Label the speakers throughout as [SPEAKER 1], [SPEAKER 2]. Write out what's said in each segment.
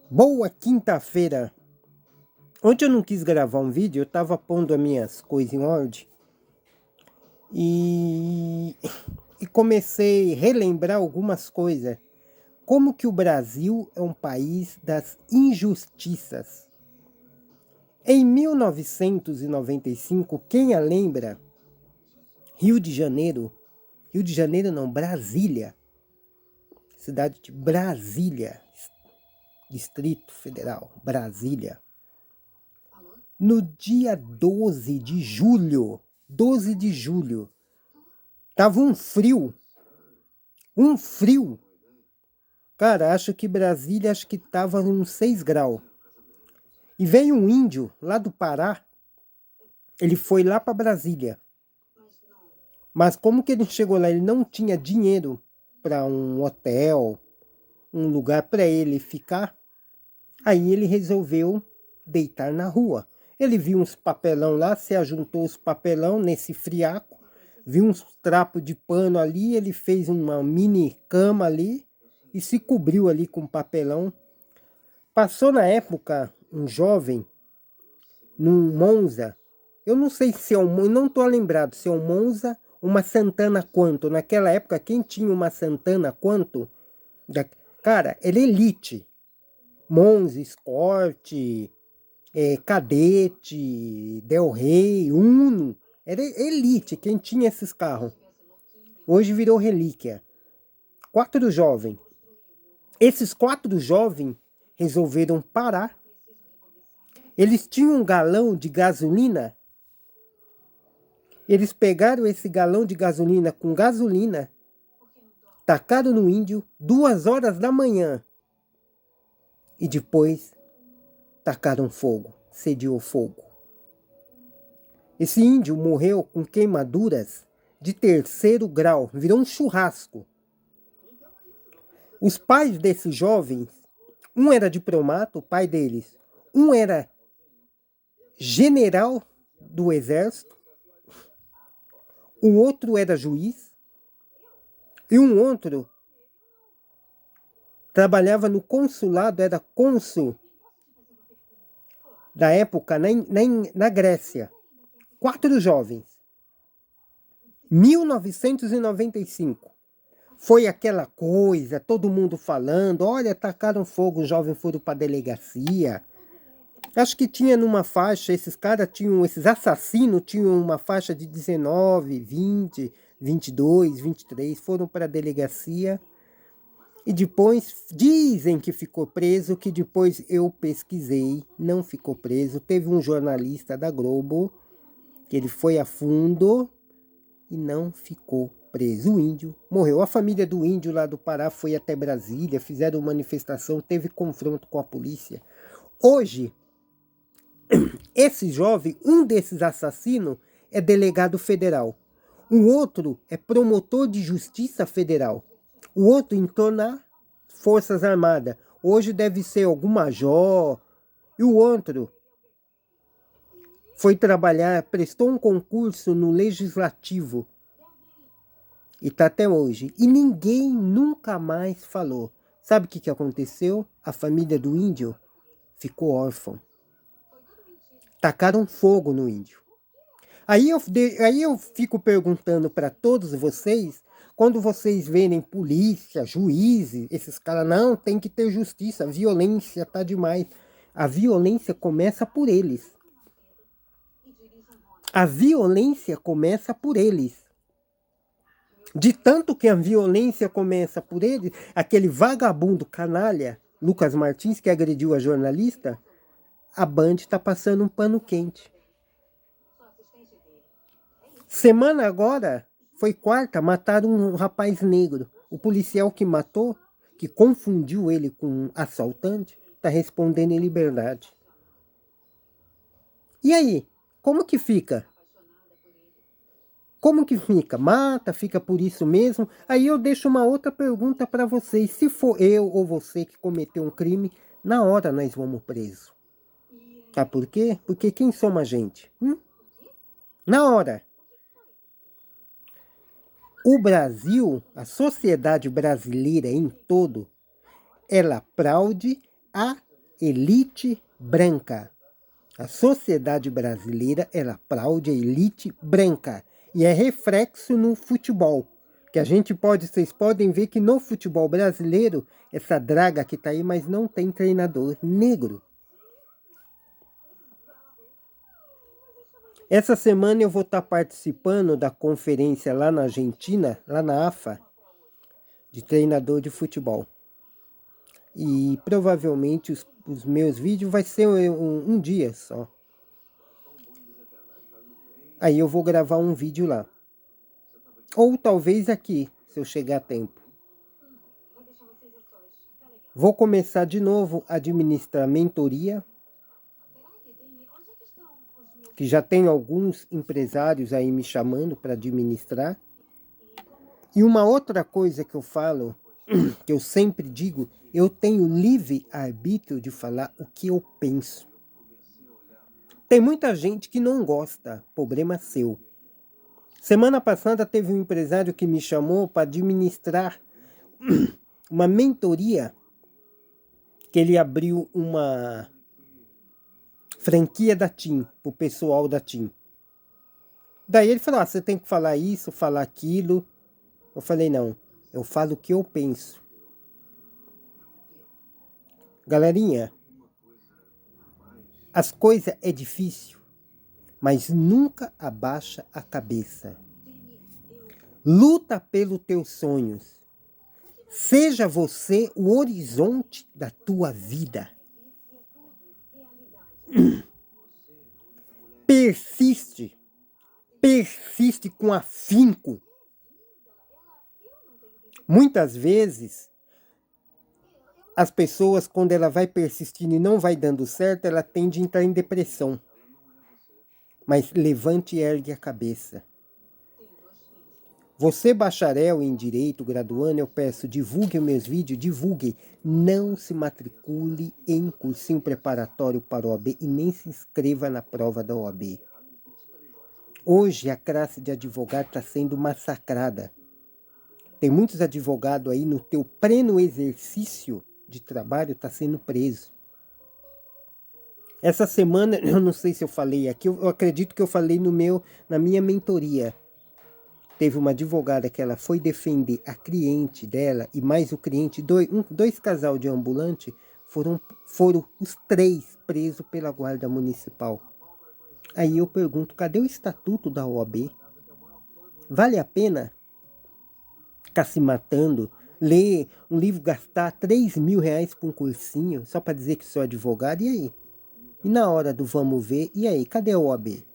[SPEAKER 1] Boa quinta-feira! Ontem eu não quis gravar um vídeo, eu tava pondo as minhas coisas em ordem e, e comecei a relembrar algumas coisas. Como que o Brasil é um país das injustiças. Em 1995, quem a lembra? Rio de Janeiro não, Brasília, cidade de Brasília, Distrito Federal, Brasília. No dia 12 de julho, tava um frio. Cara, acho que Brasília, acho que tava uns 6 graus. E veio um índio lá do Pará, ele foi lá para Brasília. Mas como que ele chegou lá? Ele não tinha dinheiro para um hotel, um lugar para ele ficar. Aí ele resolveu deitar na rua. Ele viu uns papelão lá, se ajuntou os papelão nesse friaco, viu uns trapos de pano ali, ele fez uma mini cama ali e se cobriu ali com papelão. Passou na época um jovem num Monza, eu não sei se é um, não estou lembrado se é um Monza, uma Santana Quanto. Naquela época, quem tinha uma Santana Quanto, cara, era elite. Monza, Escort, Cadete, Del Rey, Uno. Era elite quem tinha esses carros. Hoje virou relíquia. 4 jovens. Esses 4 jovens resolveram parar. Eles tinham um galão de gasolina. Eles pegaram esse galão de gasolina com gasolina, tacaram no índio 2 horas da manhã. E depois tacaram fogo, sediou fogo. Esse índio morreu com queimaduras de 3º grau, virou um churrasco. Os pais desses jovens, um era diplomata, o pai deles, um era general do exército, o outro era juiz, e um outro trabalhava no consulado, era cônsul da época na Grécia. 4 jovens. 1995. Foi aquela coisa, todo mundo falando, olha, tacaram fogo, os jovens foram para a delegacia. Acho que tinha numa faixa, esses caras tinham, esses assassinos tinham uma faixa de 19, 20, 22, 23, foram para a delegacia. E depois dizem que ficou preso, que depois eu pesquisei, não ficou preso. Teve um jornalista da Globo, que ele foi a fundo e não ficou preso. O índio morreu. A família do índio lá do Pará foi até Brasília, fizeram manifestação, teve confronto com a polícia. Hoje, esse jovem, um desses assassinos, é delegado federal. O outro é promotor de justiça federal. O outro entrou nas Forças Armadas. Hoje deve ser algum major. E o outro foi trabalhar, prestou um concurso no Legislativo. E está até hoje. E ninguém nunca mais falou. Sabe o que aconteceu? A família do índio ficou órfã. Tacaram fogo no índio. Aí eu fico perguntando para todos vocês, quando vocês verem polícia, juízes, esses caras, não, tem que ter justiça, a violência tá demais. A violência começa por eles. A violência começa por eles. De tanto que a violência começa por eles, aquele vagabundo canalha, Lucas Martins, que agrediu a jornalista, a Band está passando um pano quente. Semana agora, foi quarta, mataram um rapaz negro. O policial que matou, que confundiu ele com um assaltante, está respondendo em liberdade. E aí, como que fica? Como que fica? Mata, fica por isso mesmo? Aí eu deixo uma outra pergunta para vocês. Se for eu ou você que cometeu um crime, na hora nós vamos preso. Sabe por quê? Porque quem somos a gente? Na hora. O Brasil, a sociedade brasileira em todo, ela aplaude a elite branca. A sociedade brasileira, ela aplaude a elite branca. E é reflexo no futebol. Que a gente pode, vocês podem ver que no futebol brasileiro, essa draga que tá aí, mas não tem treinador negro. Essa semana eu vou estar participando da conferência lá na Argentina, lá na AFA, de treinador de futebol. E provavelmente os meus vídeos vai ser um dia só. Aí eu vou gravar um vídeo lá. Ou talvez aqui, se eu chegar a tempo. Vou começar de novo a administrar mentoria. Que já tem alguns empresários aí me chamando para administrar. E uma outra coisa que eu falo, que eu sempre digo, eu tenho livre arbítrio de falar o que eu penso. Tem muita gente que não gosta, problema seu. Semana passada teve um empresário que me chamou para administrar uma mentoria, que ele abriu uma franquia da TIM, para o pessoal da TIM. Daí ele falou, você tem que falar isso, falar aquilo. Eu falei, não, eu falo o que eu penso. Galerinha, as coisas é difícil, mas nunca abaixa a cabeça. Luta pelos teus sonhos. Seja você o horizonte da tua vida. Persiste. Persiste com afinco. Muitas vezes, as pessoas, quando ela vai persistindo e não vai dando certo, ela tende a entrar em depressão. Mas levante e ergue a cabeça. Você, bacharel em Direito, graduando, eu peço, divulgue meus vídeos, divulgue. Não se matricule em cursinho preparatório para a OAB e nem se inscreva na prova da OAB. Hoje a classe de advogado está sendo massacrada. Tem muitos advogados aí no teu pleno exercício de trabalho está sendo preso. Essa semana, eu não sei se eu falei aqui, eu acredito que eu falei na minha mentoria. Teve uma advogada que ela foi defender a cliente dela e mais o cliente, dois casal de ambulante, foram os 3 presos pela guarda municipal. Aí eu pergunto, cadê o estatuto da OAB? Vale a pena ficar se matando, ler um livro, gastar R$3.000 por um cursinho, só para dizer que sou advogado, e aí? E na hora do vamos ver, e aí, cadê a OAB?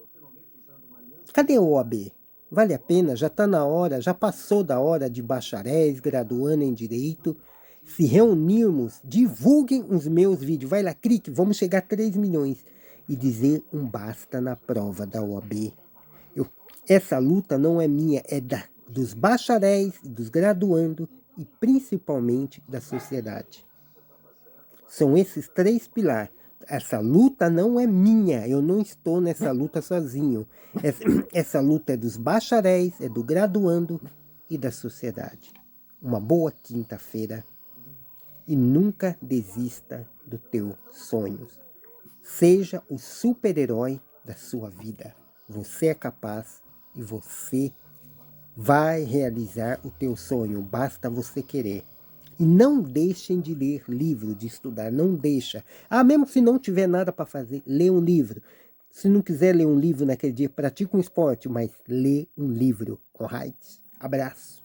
[SPEAKER 1] Cadê a OAB? Vale a pena? Já está na hora, já passou da hora de bacharéis, graduando em Direito, se reunirmos, divulguem os meus vídeos, vai lá, clique, vamos chegar a 3 milhões, e dizer um basta na prova da OAB. Essa luta não é minha, é dos bacharéis, dos graduandos e principalmente da sociedade. São esses 3 pilares. Essa luta não é minha, eu não estou nessa luta sozinho. Essa luta é dos bacharéis, é do graduando e da sociedade. Uma boa quinta-feira e nunca desista dos teus sonhos. Seja o super-herói da sua vida. Você é capaz e você vai realizar o teu sonho, basta você querer. E não deixem de ler livro, de estudar, não deixa. Mesmo se não tiver nada para fazer, lê um livro. Se não quiser ler um livro naquele dia, pratique um esporte, mas lê um livro, alright? Abraço.